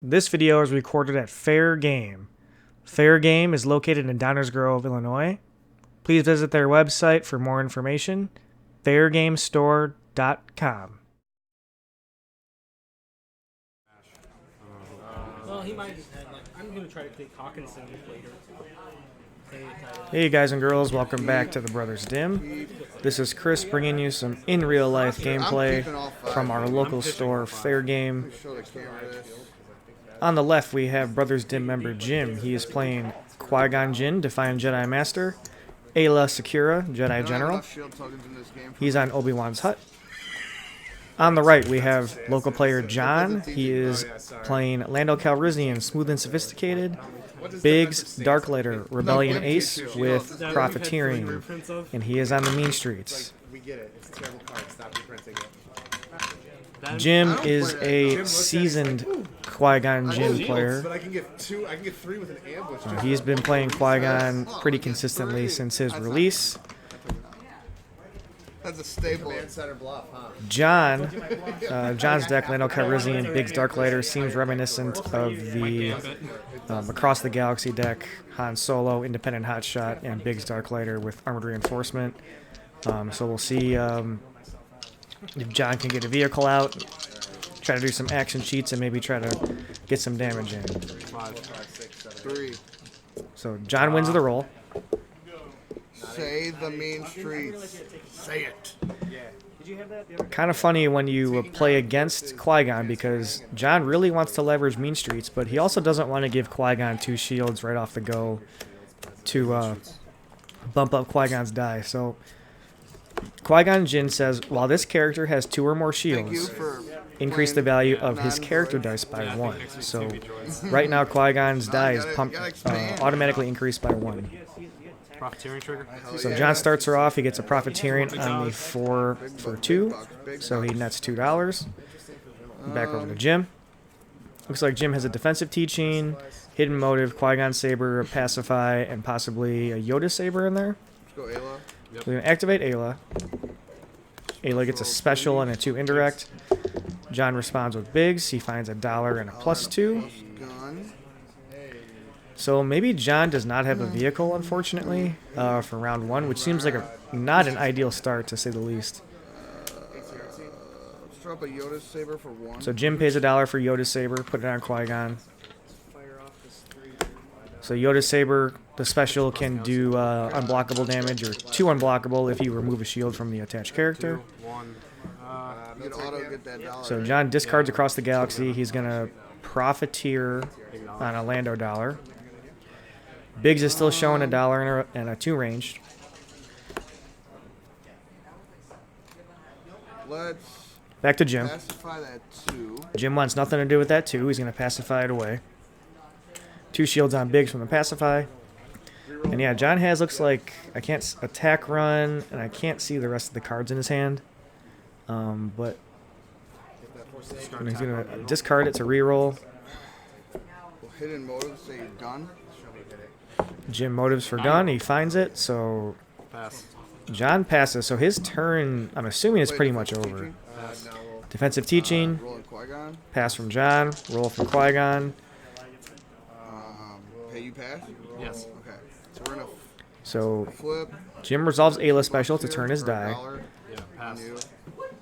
This video is recorded at Fair Game. Fair Game is located in Downers Grove, Illinois. Please visit their website for more information, fairgamestore.com. Well, he might. I'm gonna try to take Hawkinson later. Hey guys and girls, welcome back to the Brothers Dimm. This is Chris bringing you some in real life gameplay from our local store, Fair Game. On the left we have Brothers Dimm member Jim. He is playing Qui-Gon Jinn, Defiant Jedi Master, Aayla Secura, Jedi General. He's on Obi-Wan's hut. On the right we have local player John. He is playing Lando Calrissian, Smooth and Sophisticated, Biggs, Darklighter, Rebellion Ace with Profiteering, and he is on the mean streets. Jim is a seasoned Qui-Gon Jinn player. He's been playing Qui-Gon pretty consistently since his release. That's a staple. John's deck, Lando Calrissian, Biggs, Darklighter, seems reminiscent of the Across the Galaxy deck, Han Solo, Independent Hotshot, and Biggs, Darklighter with Armored Reinforcement. So we'll see if John can get a vehicle out, try to do some action cheats, and maybe try to get some damage in. 3. So John wins the roll. Say the mean streets. Say it. Kind of funny when you play against Qui-Gon because John really wants to leverage mean streets, but he also doesn't want to give Qui-Gon 2 shields right off the go to bump up Qui-Gon's die. So Qui-Gon Jinn says, while this character has 2 or more shields, increase the value of his character dice by 1. So right now Qui-Gon's die is automatically increased by 1. Profiteering trigger. So John starts her off. He gets a Profiteering on the 4 for 2, so he nets $2. Back over to Jim. Looks like Jim has a defensive teaching, hidden motive, Qui-Gon saber, pacify, and possibly a Yoda saber in there. Let's go, Aayla. We're going to activate Aayla. Aayla gets a special and a 2 indirect. John responds with Biggs. He finds a $1 and a +2. Gun. So maybe John does not have a vehicle, unfortunately, for round 1, which seems like not an ideal start, to say the least. Let's drop a Yoda saber for 1. So Jim pays $1 for Yoda saber, put it on Qui-Gon. So Yoda saber, the special, can do unblockable damage, or 2 unblockable if you remove a shield from the attached character. You can auto get that $1. So John discards across the galaxy. He's going to profiteer on a Lando $1. Biggs is still showing a $1 and a 2 ranged. Let's Back to Jim. pacify that 2. Jim wants nothing to do with that 2. He's going to pacify it away. 2 shields on Biggs from the pacify. And yeah, John has, looks like, I can't attack run, and I can't see the rest of the cards in his hand. But he's going to discard it to reroll. Hidden motive, say your gun. Jim motives for gun. He finds it, so John passes. So his turn, I'm assuming, is pretty much over. Defensive teaching. Rolling Qui-Gon. Pass from John. Roll from Qui-Gon. Hey, you pass? Yes. Okay. So we're going to So flip. Jim resolves Aayla special to turn his die. Yeah, pass. Let's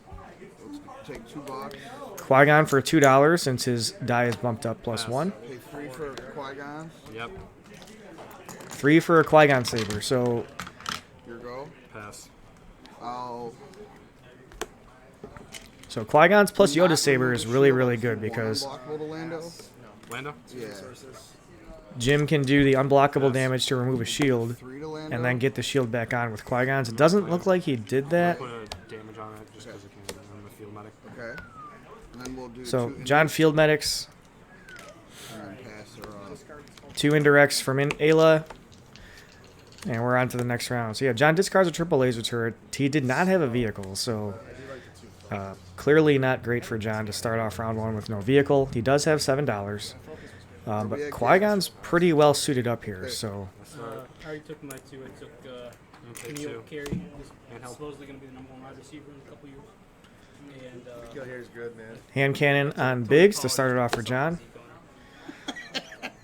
take $2. Qui-Gon for $2 since his die is bumped up +1. Pay 3 for Qui-Gon. Yep. 3 for a Qui-Gon saber. So Your go. Pass. I'll Qui-Gon's plus Yoda saber is really, really good because unblockable to Lando. Lando. Yeah. Jim can do the unblockable damage to remove a shield 3 to Lando. and then get the shield back on with Qui-Gon's. It doesn't look like he did that. Put a damage on it just because it can. I'm a field medic. Okay. And then we'll do So 2 John field medics, and then pass her off. 2 indirects from Aayla, and we're on to the next round. So yeah, John discards a triple laser turret. He did not have a vehicle, so clearly not great for John to start off round 1 with no vehicle. He does have $7, but Qui-Gon's pretty well suited up here. So I already took my 2. I took Neil Carey. He's supposedly going to be the #1 wide receiver in a couple years. And Kill here is good, man. hand cannon on Biggs to start it off for John.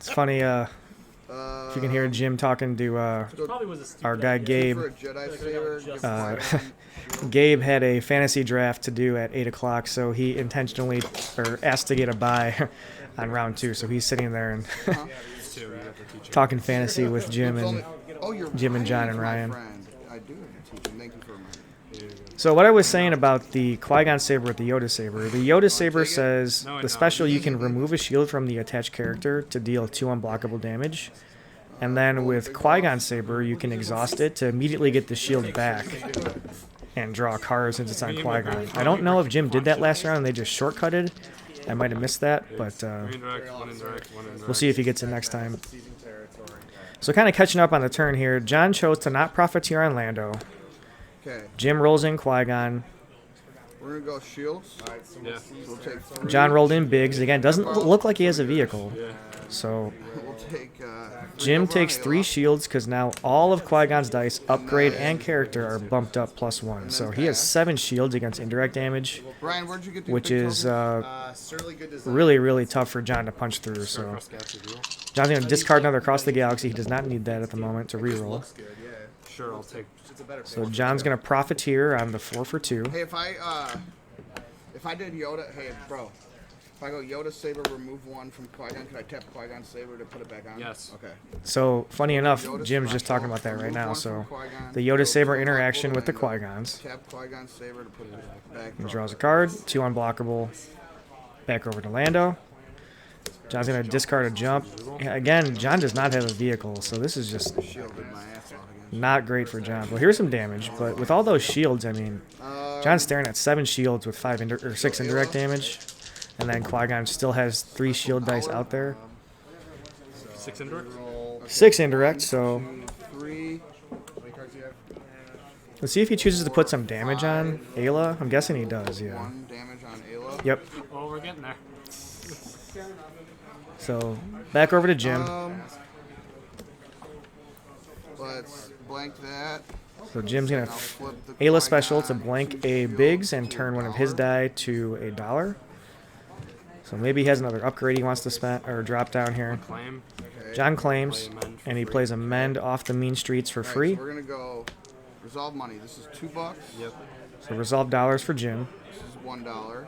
It's funny if you can hear Jim talking to Probably was a stupid our guy idea. Gabe. For a Jedi Saber, give Uh, Qui-Gon. Gabe had a fantasy draft to do at 8 o'clock, so he intentionally or asked to get a bye on round 2. So he's sitting there and talking fantasy with Jim and Oh, you're Jim and John and my Ryan. friend. I do have to teach him. Thank you for reminding me. So what I was saying about the Qui-Gon saber with the Yoda saber, the Yoda saber says the special you can remove a shield from the attached character to deal 2 unblockable damage. And then with Qui-Gon saber, you can exhaust it to immediately get the shield back and draw a card since it's on Qui-Gon. I don't know if Jim did that last round and they just shortcutted. I might have missed that, but we'll see if he gets it next time. So kind of catching up on the turn here, John chose to not profiteer on Lando. Okay, Jim rolls in Qui-Gon. we're gonna go shields. Yeah. So we'll take 3. John rolled in Biggs. Again, doesn't look like he has a vehicle. So We'll take. Jim over takes on 3 Aayla. shields because now all of Qui-Gon's dice, upgrade and character, are bumped up +1. So he has 7 shields against indirect damage, Brian, where'd you get these which big is tokens? really, really tough for John to punch through. So John's going to discard another Across the Galaxy. He does not need that at the moment to reroll. Sure, I'll take. So John's going to profiteer on the 4 for 2. Hey, if I did Yoda, hey, bro. If I go Yoda Saber, remove 1 from Qui-Gon, can I tap Qui-Gon Saber to put it back on? Yes. Okay. So funny enough, Yoda Jim's just talking about that right now. So the Yoda Saber interaction with the Qui-Gons. Tap Qui-Gon Saber to put it back. He draws a card, 2 unblockable. Back over to Lando. John's going to discard a jump. Yeah, again, John does not have a vehicle, so this is just Shielded my ass off again. not great for John. Well, here's some damage, but with all those shields, I mean, John's staring at 7 shields with 6 indirect damage. And then Qui-Gon still has 3 shield dice out there. 6 indirect? 6 indirect, so 3. let's see if he chooses to put some damage on Aayla. I'm guessing he does, yeah. 1 damage on Aayla. Yep. Oh, we're getting there. So back over to Jim. Let's blank that. So Jim's going to I'll flip the Aayla special to Qui-Gon, blank 2 a shields Biggs and to turn one of his $1. die to $1. So maybe he has another upgrade he wants to spend or drop down here. Claim. Okay. John claims, Play amend for and he free. plays Amend off the mean streets for Alright, free. So we're gonna go resolve money. This is $2. Yep. So resolve dollars for Jim, This is $1.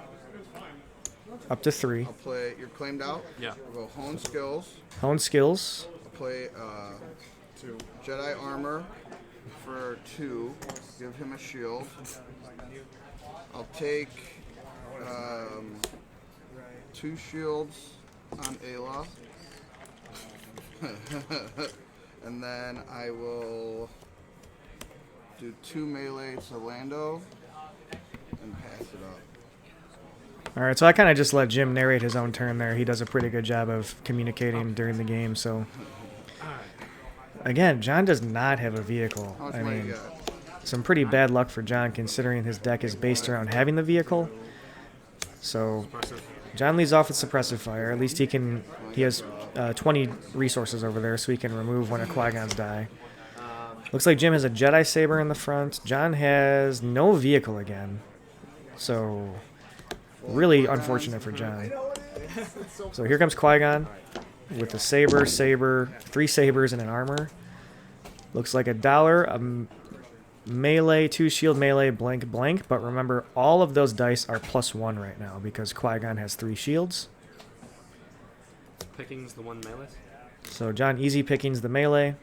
up to 3. I'll play. You're claimed out. Yeah. We'll go hone skills. Hone skills. I'll play Jedi armor for 2. Give him a shield. I'll take 2 shields on Aayla. And then I will do 2 melee to Lando and pass it up. All right, so I kind of just let Jim narrate his own turn there. He does a pretty good job of communicating during the game. So again, John does not have a vehicle. How much I money you mean, got? some pretty bad luck for John considering his deck is based around having the vehicle. So Impressive. John leads off with suppressive fire. At least he has 20 resources over there, so he can remove one of Qui-Gon's die. Looks like Jim has a Jedi Saber in the front. John has no vehicle again. So really unfortunate for John. So here comes Qui-Gon with a saber, 3 sabers, and an armor. Looks like $1, melee, 2 shield melee, blank, blank. But remember, all of those dice are +1 right now because Qui-Gon has 3 shields. Pickings the 1 melee. So John easy pickings the melee.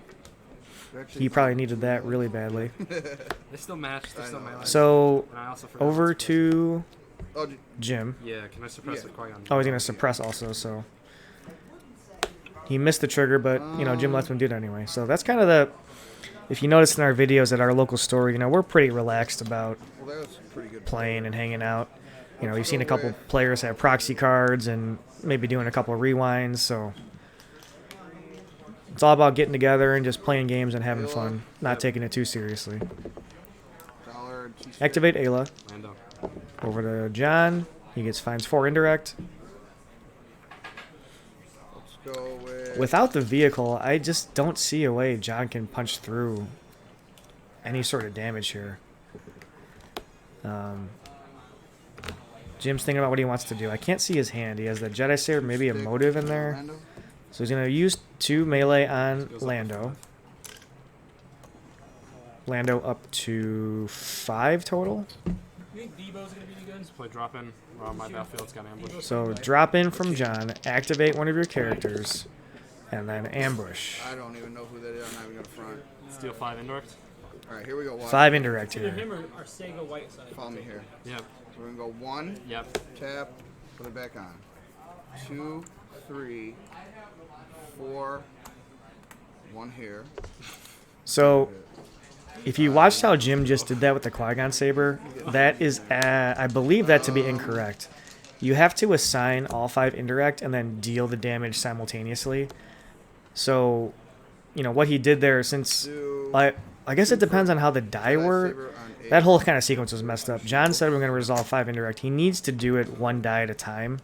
He probably needed that really badly. They still match. They still melee. So And I also forgot over to suppress to Oh, Jim. it. Yeah, can I suppress the Qui-Gon? Oh, he's going to suppress also, so. He missed the trigger, but, Jim lets him do it anyway. So that's kind of the... If you notice in our videos at our local store, we're pretty relaxed about well, that was pretty good. playing and hanging out. We've seen a couple players have proxy cards and maybe doing a couple of rewinds, so... It's all about getting together and just playing games and having fun, not taking it too seriously. $1 and 2 cents. Activate Aayla. Lando. Over to John. He finds 4 indirect. Let's go with. Without the vehicle, I just don't see a way John can punch through any sort of damage here. Jim's thinking about what he wants to do. I can't see his hand. He has the Jedi Saber, maybe a stick motive in to there. Lando. So he's going to use 2 melee on Lando. Lando up to 5 total. You think Debo's gonna be any good? Play drop in. My battlefield's got ambush. So drop in from John, activate one of your characters, and then ambush. I don't even know who that is. I'm not even gonna front. Steal 5 indirect. All right, here we go. Watch. 5 indirect Either here. him or Sega Whiteside. Follow me here. Yep. So we're gonna go 1, Yep. tap, put it back on. 2, 3, 4, 1 here. So if you watched how Jim just did that with the Qui-Gon saber, that is, I believe that to be incorrect. You have to assign all 5 indirect and then deal the damage simultaneously. So, you know, what he did there, since, I guess it depends on how the die were. That whole kind of sequence was messed up. John said we're going to resolve 5 indirect. He needs to do it 1 die at a time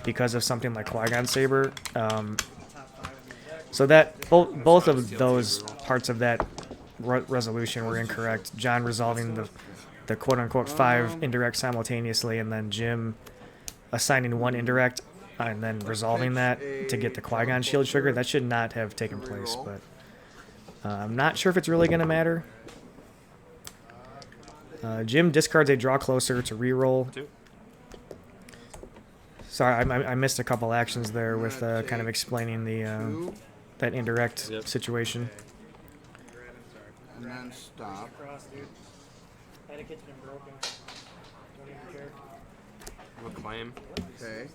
because of something like Qui-Gon saber. So that both of those parts of that resolution were incorrect. John resolving the quote-unquote 5 indirect simultaneously, and then Jim assigning 1 indirect and then resolving that to get the Qui-Gon shield trigger. That should not have taken place, but I'm not sure if it's really going to matter. Jim discards a draw closer to reroll. 2. Sorry, I missed a couple actions there with kind of explaining the that indirect situation. And then stop. We'll claim. Okay.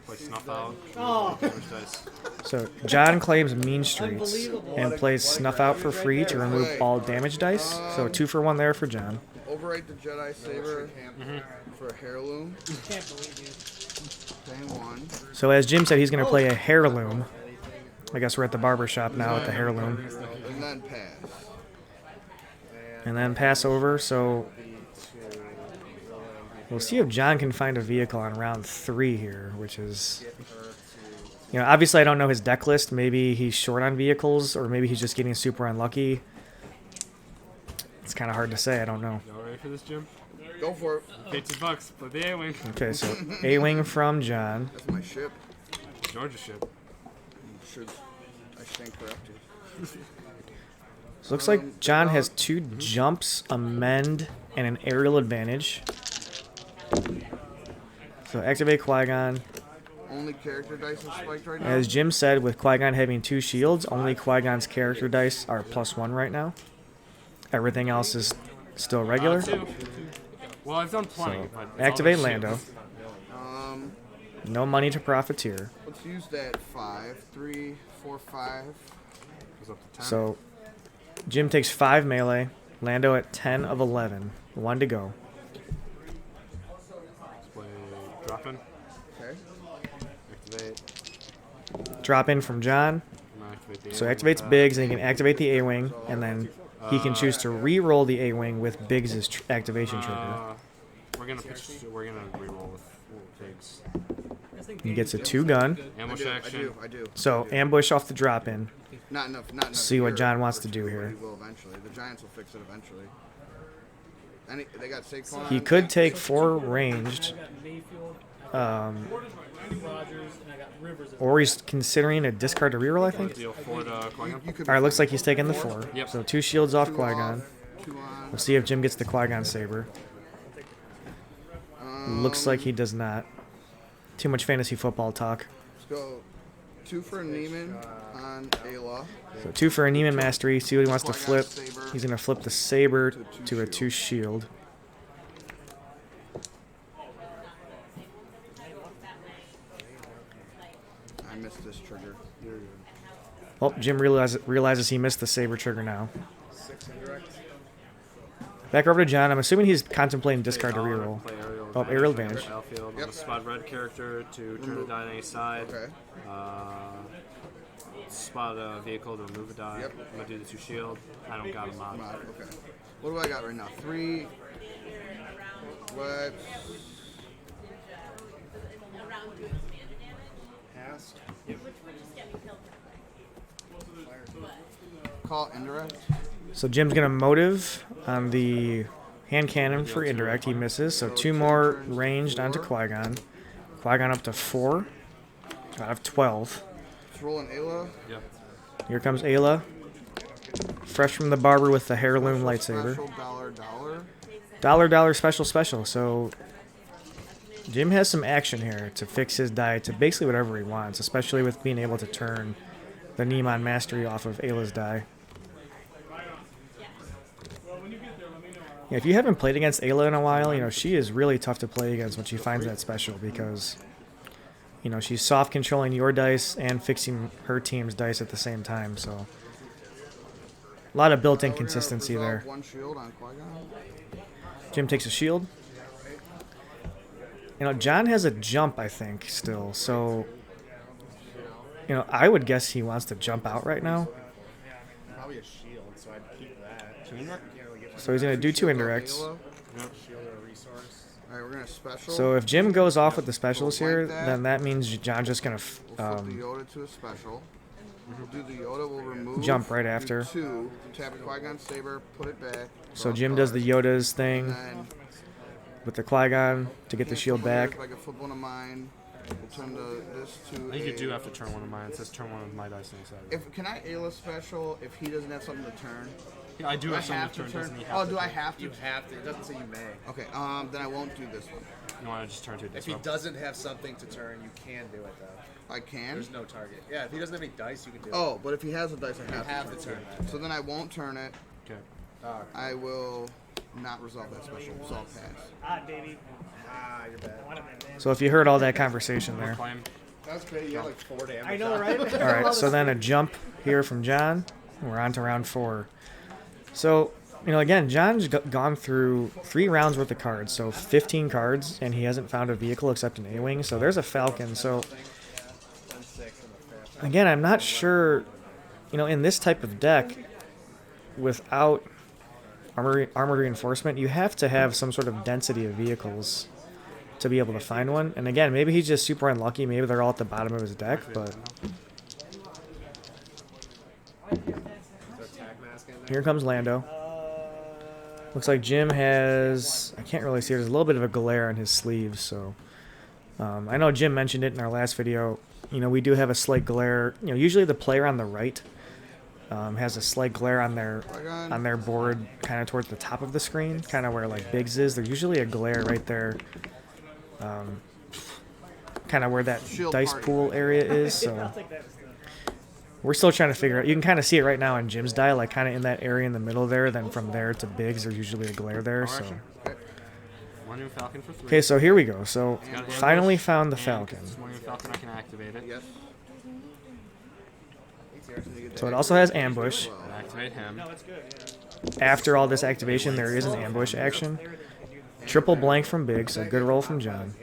Play snuff out. Oh. Damage dice. So John claims Mean Streets and plays Snuff Out for free to remove all damage dice. So 2 for 1 there for John. Overwrite the Jedi saber for a heirloom. Can't believe you. Paying 1. So as Jim said, he's going to play a heirloom. I guess we're at the barber shop now at the heirloom. And then pass. And then pass over. So we'll see if John can find a vehicle on round 3 here, which is, you know, obviously I don't know his deck list. Maybe he's short on vehicles, or maybe he's just getting super unlucky. It's kind of hard to say. I don't know. Y'all ready for this, Jim? Go for it. Pay $2. Play the A-Wing. Okay, so A-Wing from John. That's my ship. Georgia ship. I stand corrected. So looks like John has 2 jumps, a mend, and an aerial advantage. So activate Qui-Gon. Only character dice is spiked right now. As Jim said, with Qui-Gon having 2 shields, only Qui-Gon's character dice are +1 right now. Everything else is still regular. 2. Well, I've done plenty. So but it's activate all Lando. shit. No money to Profiteer. Let's use that 5, 3, 4, 5. Goes up to 10. So Jim takes 5 melee. Lando at 10 of 11. 1 to go. Let's play drop in. Okay. Activate. Drop in from John. I'm gonna activate the So A-Wing activates with Biggs, and he can activate the A-Wing, and then he can choose to re-roll the A-Wing with Biggs' activation trigger. We're gonna reroll with Biggs. He gets a 2 gun. Ambush action. I do. So ambush off the drop in. Not enough. See what here, John wants but to do he here. will eventually. The Giants will fix it eventually. And they got Saquon. He could take 4 ranged, I got Mayfield, Rogers, and I got Rivers. or he's considering a discard to reroll, I think. Deal 4 to Qui-Gon. You could Alright, looks like he's taking the 4. Yep. So 2 shields off 2 Qui-Gon. off, 2 on. We'll see if Jim gets the Qui-Gon saber. Looks like he does not. Too much fantasy football talk. Let's go 2 for Neiman on Aayla. So 2 for a Neiman Mastery. See what he wants to flip. He's going to flip the saber to a 2 shield. I missed this trigger. Oh, Jim realizes he missed the saber trigger now. Back over to John. I'm assuming he's contemplating discard to reroll. Play aerial Oh, aerial advantage. advantage. Battlefield. Yep. On the spot red character to turn a die on any side. Okay. Spot a vehicle to remove a die. Yep. I'm gonna do the 2 shield. I don't got a mod. Mod, okay. What do I got right now? 3. What? Call indirect. So Jim's going to motive on the hand cannon for indirect. He misses. So 2 more ranged onto Qui-Gon. Qui-Gon up to 4 out of 12. Let's roll an Aayla. Yep. Here comes Aayla. Fresh from the barber with the heirloom lightsaber. Special $1. Dollar special. So Jim has some action here to fix his die to basically whatever he wants, especially with being able to turn the Neiman Mastery off of Ayla's die. Yeah, if you haven't played against Aayla in a while, you know, she is really tough to play against when she finds that special because, you know, she's soft controlling your dice and fixing her team's dice at the same time, so a lot of built-in consistency there. One shield on Qui-Gon. Jim takes a shield. You know, John has a jump, I think, still, so, you know, I would guess he wants to jump out right now. Probably a shield, so I'd keep that. Two indirect? So he's going to do two indirects. Ayla. Yep. Shield or a resource. All right, we're gonna special. So if Jim goes off with the specials Like here, that. then that means John's just going we'll flip the to Yoda to a special. We'll do the Yoda. We'll remove. jump right do after. 2. Tap Qui-Gon saber. Put it back. So draw Jim does the cards, Yoda's and thing then with the Qui-Gon to get the shield back. If I can flip one of mine, we'll turn this to. I think you a- do have to turn one of mine. It says turn one of my dice inside. If can I Ayla special if he doesn't have something to turn? Yeah, I do Do I have something have to turn. to Doesn't turn? he have Oh, to do I turn? have to? You have to. It doesn't say you may. Okay. Then I won't do this one. You want to just turn to a If he disrupt? doesn't have something to turn, you can do it though. I can. There's no target. Yeah, if he doesn't have any dice, you can do it. Oh, but if he has a dice, I You have, have to to turn. turn that. So then I won't turn it. Okay. I will not resolve that special. So I'll pass. You're bad. So if you heard all that conversation there. Claim. That's great. You have like 4 damage. I know, right? All right, so then a jump here from John. We're on to round 4. So, you know, again, John's gone through 3 rounds worth of cards, so 15 cards, and he hasn't found a vehicle except an A-Wing. So there's a Falcon. So, again, I'm not sure, you know, in this type of deck, without armored reinforcement, you have to have some sort of density of vehicles to be able to find one. And again, maybe he's just super unlucky. Maybe they're all at the bottom of his deck, but here comes Lando. Looks like Jim has, I can't really see, there's a little bit of a glare on his sleeves, so I know Jim mentioned it in our last video. You know, we do have a slight glare. You know, usually the player on the right has a slight glare on their board, kind of towards the top of the screen, kind of where like Biggs is. There's usually a glare right there, kind of where that Shield dice party. pool area is. So we're still trying to figure out. You can kind of see it right now in Jim's die, like kind of in that area in the middle there. Then from there to Biggs, there's usually a glare there. So One new Falcon for 3. okay, so here we go. So Got an finally ambush, found the and Falcon. it's one new Falcon. I can activate it. Yes. So it also has ambush. And activate him. After all this activation, there is an ambush action. Triple blank from Biggs, so good roll from John.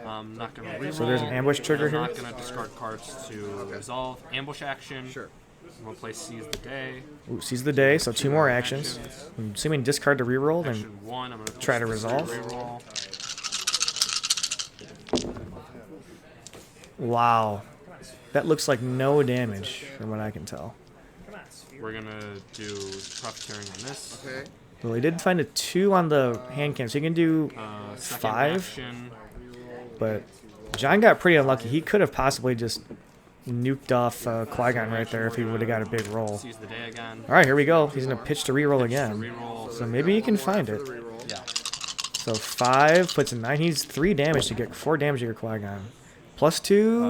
I'm not gonna reroll. So there's an ambush trigger I'm here. not gonna discard cards to resolve. Ambush action. Sure. I'm gonna play Seize the Day. Ooh, seize the day, so 2 more actions. I'm assuming discard to reroll, then Action 1. I'm gonna try to twist this resolve. Reroll. wow. That looks like no damage from what I can tell. We're gonna do Profiteering on this. Okay. Well, he did find a 2 on the hand cam, so you can do Second 5, action. but John got pretty unlucky. He could have possibly just nuked off Qui-Gon right there if he would have got a big roll. Seize the Day again. All right, here we go. He's going to pitch to reroll again. Reroll. So maybe he can find it. Yeah. So 5 puts him 9. He's 3 damage to get 4 damage to your Qui-Gon. Plus 2.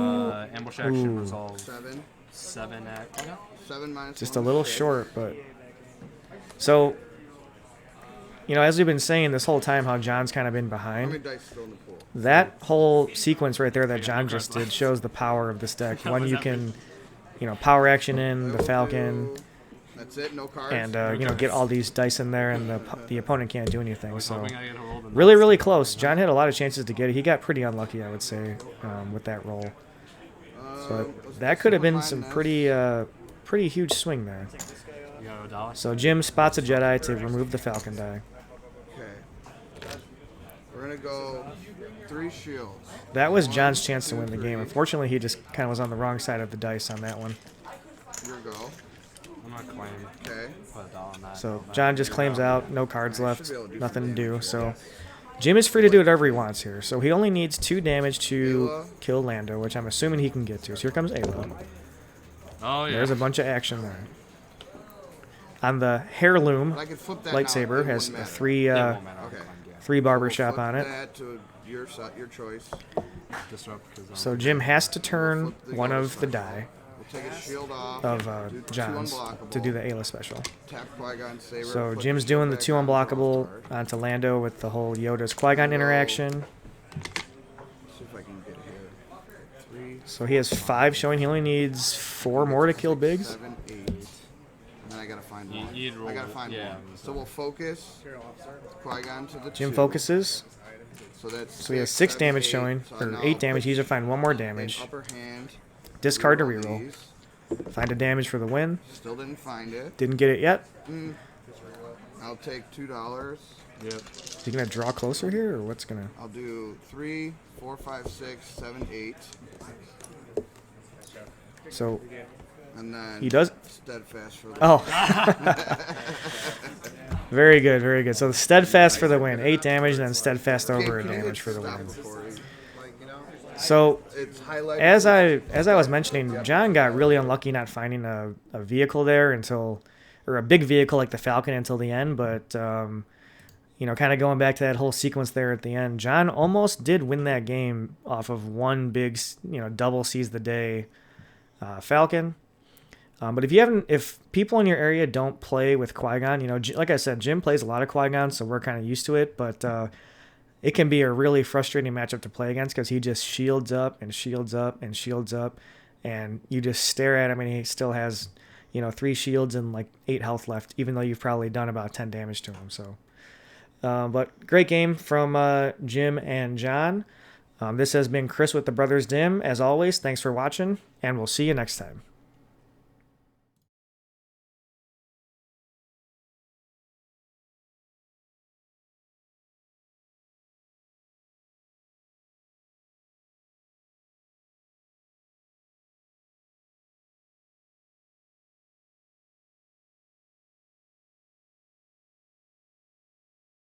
Ambush action Ooh. resolve. 7. 7 at. Okay. 7 minus. Just 1, a little 6. short, but so you know, as we've been saying this whole time, how John's kind of been How many behind. dice still in the pool? That whole sequence right there that John just did shows the power of this deck. When you can, you know, power action in the Falcon That's it. No cards. and you know, get all these dice in there, and the opponent can't do anything. So Hoping I get a roll the really, next. really close. John had a lot of chances to get it. He got pretty unlucky, I would say, with that roll. So that could have been some pretty huge swing there. You got a dollar. So Jim spots a Jedi to remove the Falcon die. Okay. We're gonna go 3 shields. That was John's chance to win the game. Unfortunately, he just kind of was on the wrong side of the dice on that one. Here we go. I'm not claiming. Okay. Put a dollar on that. So John just claims out, no cards left, nothing to do. So Jim is free to do whatever he wants here. So he only needs 2 damage to kill Lando, which I'm assuming he can get to. So here comes Aayla. Oh yeah. There's a bunch of action there. On the heirloom But I could flip that lightsaber now. It has wouldn't a matter. three Yeah, it won't matter. Okay. three barber We'll shop flip on it. That to your choice. Disrupt. 'Cause, So Jim has to turn Flip the one Yoda of the special. die We'll take a shield off. of do two John's unblockable, to do the Ayla special. Tap Qui-Gon saber. So flip Jim's shield doing the back two on, draw a unblockable card. onto Lando with the whole Yoda's Qui-Gon interaction. See if I can get here. 3, So he has 5 showing he only needs 4 more to kill Biggs. 7, 8. And then I gotta find one. you'd roll I gotta it, find yeah. one. So we'll focus Qui-Gon to the Jim 2. focuses. So that's So he has 6 7, damage 8. showing, So I or now 8 damage. put He needs to find 1 more an damage. upper hand. Discard to Reroll reroll. these. Find a damage for the win. Still didn't find it. Didn't get it yet. I'll take $2. Yep. Is he gonna draw closer here, or what's gonna? I'll do 3, 4, 5, 6, 7, 8. So And then he does. steadfast for the Oh. Very good, very good. So the steadfast for the win, 8 damage, and then steadfast over a Can you hit damage for the stop win. recording? Like, you know, So It's highlighted. as I was mentioning, John got really unlucky not finding a vehicle there until, or a big vehicle like the Falcon until the end. But you know, kind of going back to that whole sequence there at the end, John almost did win that game off of one big, double seize the day Falcon. But if people in your area don't play with Qui-Gon, like I said, Jim plays a lot of Qui-Gon, so we're kind of used to it. But it can be a really frustrating matchup to play against because he just shields up and shields up and shields up, and you just stare at him and he still has, 3 shields and like 8 health left, even though you've probably done about 10 damage to him. So, but great game from Jim and John. This has been Chris with the Brothers Dimm. As always, thanks for watching, and we'll see you next time.